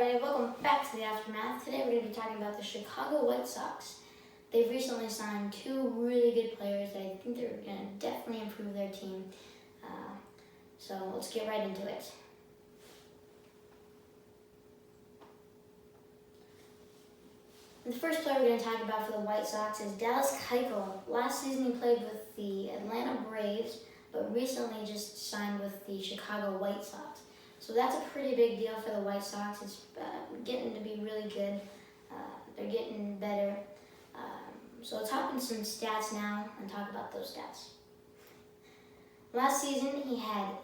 everybody, welcome back to the Aftermath. Today we're going to be talking about the Chicago White Sox. They've recently signed two really good players that I think they're going to definitely improve their team. So let's get right into it. The first player we're going to talk about for the White Sox is Dallas Keuchel. Last season he played with the Atlanta Braves, but recently just signed with the Chicago White Sox. So that's a pretty big deal for the White Sox. It's getting to be really good. They're getting better. So let's hop into some stats now and talk about those stats. Last season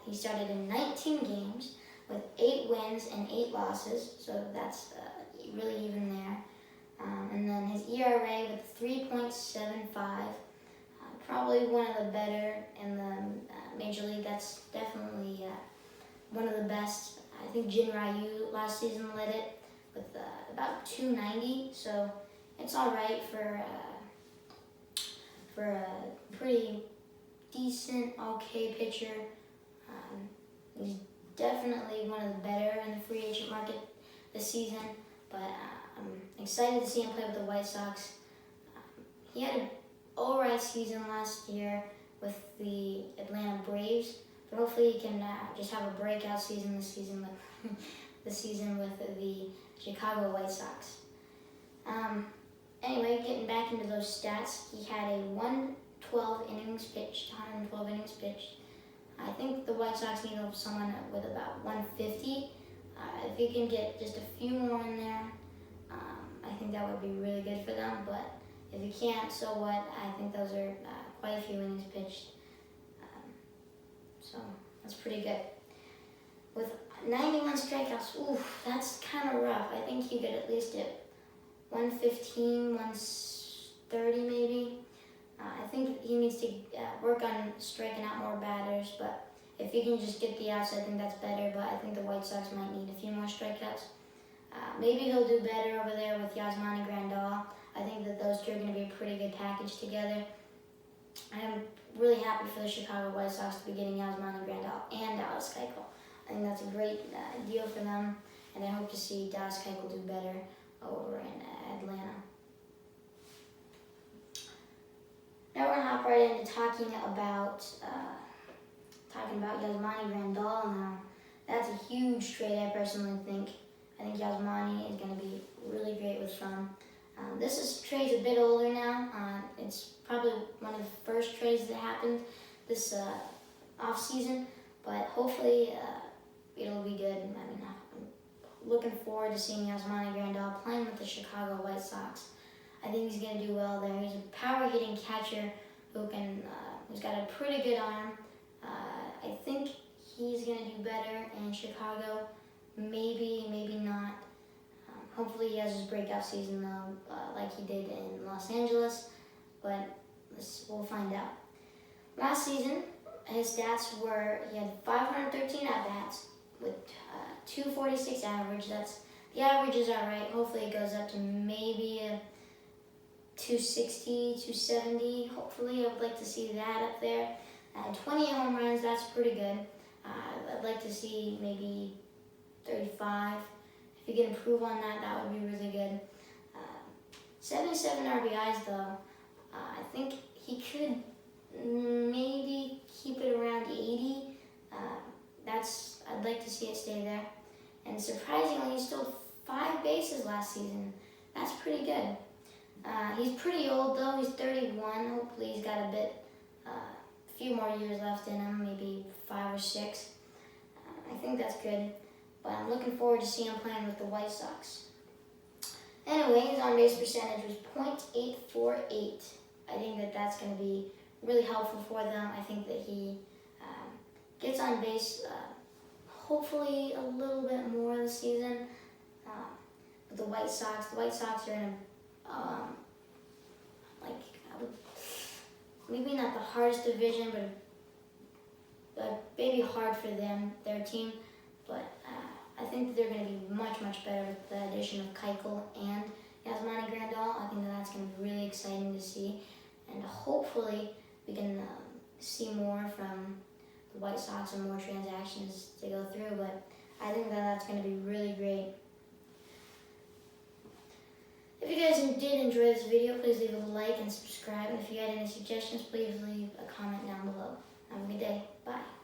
he started in 19 games with 8 wins and 8 losses. So that's really even there. And then his ERA with 3.75. Probably one of the better in the Major League. That's definitely one of the best. I think Jin Ryu last season led it with about 290, so it's all right for a pretty decent, okay pitcher. He's definitely one of the better in the free agent market this season, but I'm excited to see him play with the White Sox. He had an alright season last year with the Atlanta Braves. But hopefully he can just have a breakout season this season with the Chicago White Sox. Anyway, getting back into those stats, he had a 112 innings pitched. I think the White Sox need someone with about 150. If he can get just a few more in there, I think that would be really good for them. But if he can't, so what? I think those are quite a few innings pitched. So that's pretty good. With 91 strikeouts, that's kind of rough. I think he could at least get 115, 130 maybe. I think he needs to work on striking out more batters, but if he can just get the outs, I think that's better, but I think the White Sox might need a few more strikeouts. Maybe he'll do better over there with Yasmani Grandal. I think that those two are going to be a pretty good package together. I am really happy for the Chicago White Sox to be getting Yasmani Grandal and Dallas Keuchel. I think that's a great deal for them, and I hope to see Dallas Keuchel do better over in Atlanta. Now we're going to hop right into talking about Yasmani Grandal now. That's a huge trade, I personally think. I think Yasmani is going to be really great with them. This trade's a bit older now. It's probably one of the first trades that happened this off-season, but hopefully it'll be good. I'm looking forward to seeing Yasmani Grandal playing with the Chicago White Sox. I think he's going to do well there. He's a power-hitting catcher who's got a pretty good arm. I think he's going to do better in Chicago. Maybe not. Hopefully he has his breakout season though, like he did in Los Angeles, but we'll find out. Last season, his stats were, he had 513 at-bats with 246 average. The average is all right. Hopefully it goes up to maybe a 260, 270. Hopefully I would like to see that up there. 20 home runs, that's pretty good. I'd like to see maybe 35. If he can improve on that, that would be really good. 77 RBIs though. I think he could maybe keep it around 80. I'd like to see it stay there. And surprisingly, he stole 5 bases last season. That's pretty good. He's pretty old though. He's 31. Hopefully he's got a few more years left in him, maybe 5 or 6. I think that's good. But I'm looking forward to seeing him playing with the White Sox. Anyway, his on-base percentage was .848. I think that that's going to be really helpful for them. I think that he gets on base hopefully a little bit more this season. With the White Sox are in a, maybe not the hardest division, but maybe hard for them, their team. But I think that they're going to be much, much better with the addition of Keuchel and Yasmani Grandal. I think that that's going to be really exciting to see. And hopefully we can see more from the White Sox and more transactions to go through. But I think that that's going to be really great. did enjoy this video, please leave a like and subscribe. And if you had any suggestions, please leave a comment down below. Have a good day. Bye.